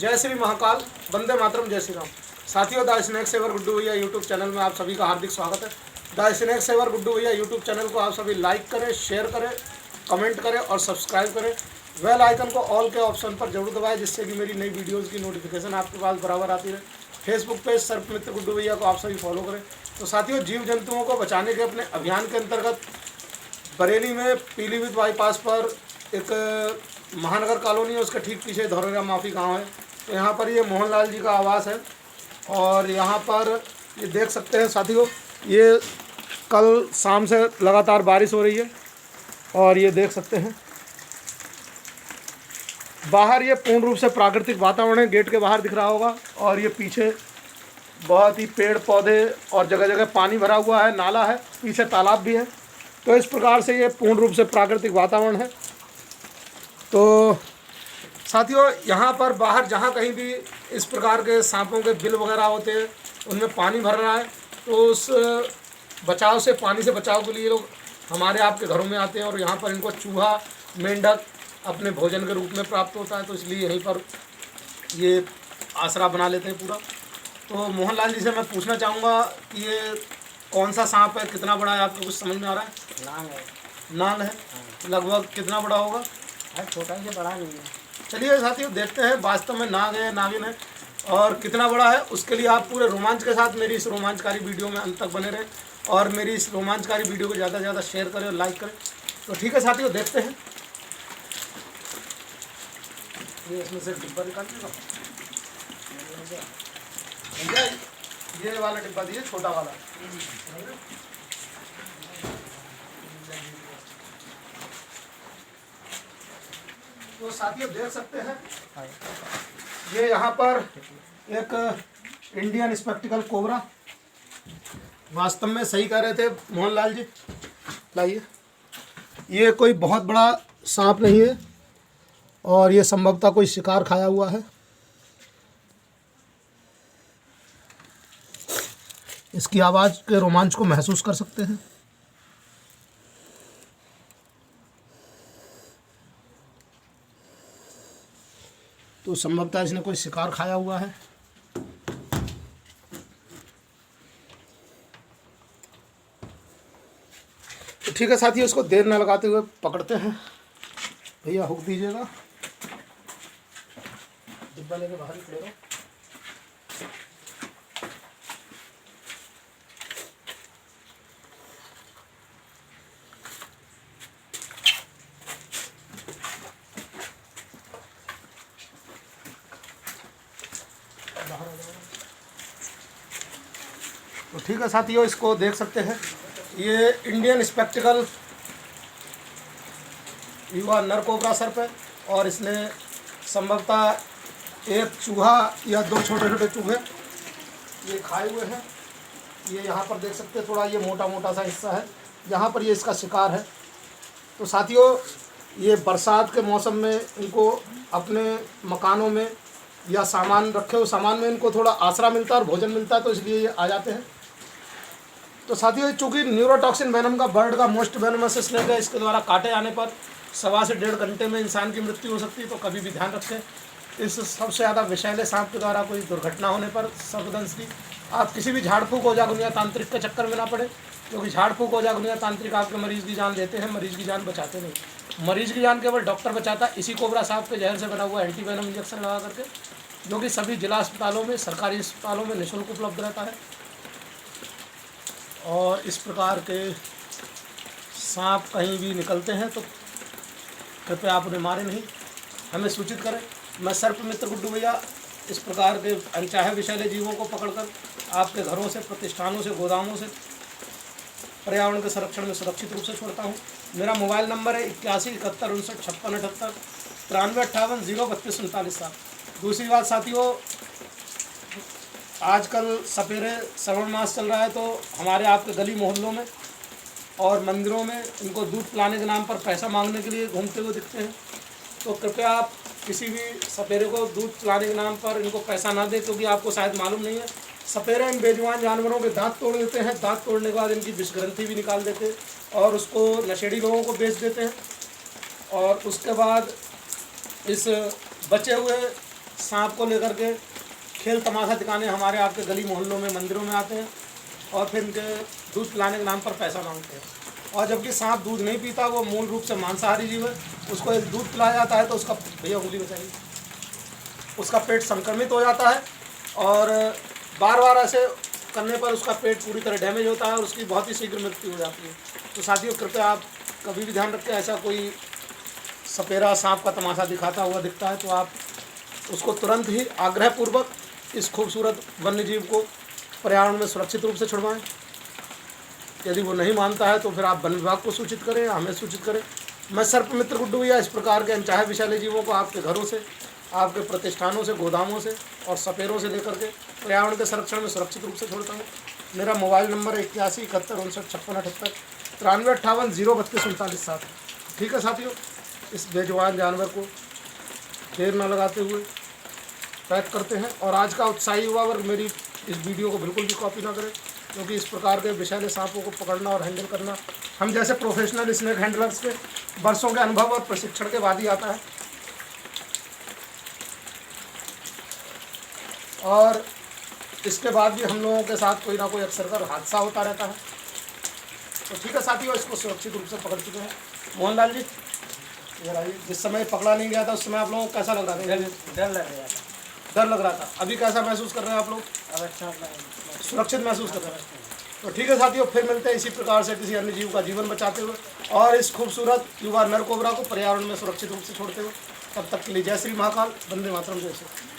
जय श्री महाकाल, वंदे मातरम, जय श्री राम। साथियों, द स्नैक सेवर गुड्डू भैया यूट्यूब चैनल में आप सभी का हार्दिक स्वागत है। द स्नैक सेवर गुड्डू भैया यूट्यूब चैनल को आप सभी लाइक करें, शेयर करें, कमेंट करें और सब्सक्राइब करें। बेल आइकन को ऑल के ऑप्शन पर जरूर दबाएं, जिससे कि मेरी नई वीडियोज़ की नोटिफिकेशन आपके पास बराबर आती रहे। फेसबुक पेज सर्प मित्र गुड्डू भैया को आप सभी फॉलो करें। तो साथियों, जीव जंतुओं को बचाने के अपने अभियान के अंतर्गत बरेली में पीलीभीत बाईपास पर एक महानगर कॉलोनी है, उसके ठीक पीछे धौरेरा माफी गांव है। तो यहाँ पर ये मोहनलाल जी का आवास है और यहाँ पर ये देख सकते हैं साथियों, ये कल शाम से लगातार बारिश हो रही है और ये देख सकते हैं बाहर ये पूर्ण रूप से प्राकृतिक वातावरण है। गेट के बाहर दिख रहा होगा और ये पीछे बहुत ही पेड़ पौधे और जगह जगह पानी भरा हुआ है, नाला है, पीछे तालाब भी है। तो इस प्रकार से ये पूर्ण रूप से प्राकृतिक वातावरण है। तो साथियों, यहाँ पर बाहर जहाँ कहीं भी इस प्रकार के सांपों के बिल वगैरह होते हैं, उनमें पानी भर रहा है, तो उस बचाव से, पानी से बचाव के लिए लोग हमारे आपके घरों में आते हैं और यहाँ पर इनको चूहा, मेंढक अपने भोजन के रूप में प्राप्त होता है। तो इसलिए यहीं पर ये आसरा बना लेते हैं पूरा। तो मोहनलाल जी से मैं पूछना चाहूँगा कि ये कौन सा सांप है, कितना बड़ा है, आपको कुछ समझ में आ रहा है? नांग है। नांग है। लगभग कितना बड़ा होगा? छोटा से बड़ा नहीं है। चलिए साथियों, देखते हैं वास्तव में नाग है, नागिन है और कितना बड़ा है। उसके लिए आप पूरे रोमांच के साथ मेरी इस रोमांचकारी वीडियो में अंत तक बने रहें और मेरी इस रोमांचकारी वीडियो को ज़्यादा से ज़्यादा शेयर करें और लाइक करें। तो ठीक है साथियों, देखते हैं। ये इसमें से डिब्बा निकाल देगा भैया, ये वाला डिब्बा दीजिए, छोटा वाला। तो साथियों देख सकते हैं, ये यहाँ पर एक इंडियन स्पेक्टिकल कोबरा, वास्तव में सही कह रहे थे मोहनलाल जी। लाइए, ये कोई बहुत बड़ा सांप नहीं है और ये संभवतः कोई शिकार खाया हुआ है। इसकी आवाज़ के रोमांच को महसूस कर सकते हैं। तो संभवतः इसने कोई शिकार खाया हुआ है। तो ठीक है साथियों, इसको देर न लगाते हुए पकड़ते हैं। भैया हुक दीजिएगा, डिब्बा लेके बाहर ही खड़े रहो। तो ठीक है साथियों, इसको देख सकते हैं, ये इंडियन स्पेक्टिकल युवा नर कोबरा सर्प है और इसने संभवतः एक चूहा या दो छोटे छोटे चूहे ये खाए हुए हैं। ये यहाँ पर देख सकते हैं, थोड़ा ये मोटा मोटा सा हिस्सा है, यहाँ पर ये इसका शिकार है। तो साथियों, ये बरसात के मौसम में इनको अपने मकानों में या सामान रखे हुए सामान में इनको थोड़ा आसरा मिलता है और भोजन मिलता है, तो इसलिए ये आ जाते हैं। तो साथियों, चूँकि न्यूरोटॉक्सिन वेनम का बर्ड का मोस्ट वेनमस स्नेक है, इसके द्वारा काटे जाने पर 1.25 से 1.5 घंटे में इंसान की मृत्यु हो सकती है। तो कभी भी ध्यान रखें, इस सबसे ज़्यादा विषैले सांप के द्वारा कोई दुर्घटना होने पर सर्वदंशी आप किसी भी झाड़ फूँक ओजागुनिया तांत्रिक के चक्कर में ना पड़े, क्योंकि झाड़ फूँक ओजागुनिया तांत्रिक आपके मरीज़ की जान लेते हैं, मरीज़ की जान बचाते नहीं। मरीज़ की जान केवल डॉक्टर बचाता है। इसी कोबरा सांप के जहर से बना हुआ एंटी वेनम इंजेक्शन लगा करके, जो कि सभी जिला अस्पतालों में, सरकारी अस्पतालों में निःशुल्क उपलब्ध रहता है। और इस प्रकार के सांप कहीं भी निकलते हैं तो कृपया आप उन्हें मारें नहीं, हमें सूचित करें। मैं सर्प मित्र गुड्डू भैया इस प्रकार के अनचाहे विषैले जीवों को पकड़कर आपके घरों से, प्रतिष्ठानों से, गोदामों से पर्यावरण के संरक्षण में सुरक्षित रूप से छोड़ता हूँ। मेरा मोबाइल नंबर है 81 71 59 56 78 93 58 032 47 7। दूसरी बात साथियों, आजकल सपेरे श्रावण मास चल रहा है, तो हमारे आपके गली मोहल्लों में और मंदिरों में इनको दूध पिलाने के नाम पर पैसा मांगने के लिए घूमते हुए दिखते हैं। तो कृपया आप किसी भी सपेरे को दूध पिलाने के नाम पर इनको पैसा ना दें, क्योंकि आपको शायद मालूम नहीं है, सपेरे इन बेजुबान जानवरों के दांत तोड़ देते हैं। दांत तोड़ने के बाद इनकी विषग्रंथि भी निकाल देते हैं और उसको नशेड़ी लोगों को बेच देते हैं। और उसके बाद इस बचे हुए सांप को लेकर के खेल तमाशा दिखाने हमारे आपके गली मोहल्लों में मंदिरों में आते हैं और फिर इनके दूध पिलाने के नाम पर पैसा मांगते हैं। और जबकि सांप दूध नहीं पीता, वो मूल रूप से मांसाहारी जीव है। उसको एक दूध पिलाया जाता है तो उसका भैया उंगली बचाइए, उसका पेट संक्रमित हो जाता है और बार बार ऐसे करने पर उसका पेट पूरी तरह डैमेज होता है और उसकी बहुत ही शीघ्र मृत्यु हो जाती है। तो साथियों, कृपया आप कभी भी ध्यान रखें, ऐसा कोई सपेरा सांप का तमाशा दिखाता हुआ दिखता है तो आप उसको तुरंत ही आग्रहपूर्वक इस खूबसूरत वन्य जीव को पर्यावरण में सुरक्षित रूप से छुड़वाएं। यदि वो नहीं मानता है तो फिर आप वन विभाग को सूचित करें, हमें सूचित करें। मैं सर्प मित्र गुड्डू या इस प्रकार के अनचाहे विषैले जीवों को आपके घरों से, आपके प्रतिष्ठानों से, गोदामों से और सपेरों से लेकर के पर्यावरण के संरक्षण में सुरक्षित रूप से छोड़ता हूँ। मेरा मोबाइल नंबर 81 71 59 56 93 032 39 7 ठीक है साथियों, इस बेजुबान जानवर को देर न लगाते हुए पैक करते हैं। और आज का उत्साही युवा वर्ग मेरी इस वीडियो को बिल्कुल भी कॉपी ना करें, क्योंकि इस प्रकार के विषैले सांपों को पकड़ना और हैंडल करना हम जैसे प्रोफेशनल स्नेक हैंडलर्स के वर्षों के अनुभव और प्रशिक्षण के बाद ही आता है। और इसके बाद भी हम लोगों के साथ कोई ना कोई अक्सर कर हादसा होता रहता है। तो ठीक है साथियों, इसको सुरक्षित रूप से पकड़ चुके हैं। मोहनलाल जी, इधर आइए। जिस समय पकड़ा नहीं गया था उस समय आप लोगों को कैसा लग रहा था? डर लग रहा था। डर लग रहा था। अभी कैसा महसूस कर रहे हैं आप लोग? अब अच्छा सुरक्षित महसूस कर रहे हैं। तो ठीक है साथियों, फिर मिलते हैं इसी प्रकार से किसी अन्य जीव का जीवन बचाते हुए और इस खूबसूरत युवा नर कोबरा को पर्यावरण में सुरक्षित रूप से छोड़ते हुए। तब तक के लिए जय श्री महाकाल, वंदे मातरम, जय श्री।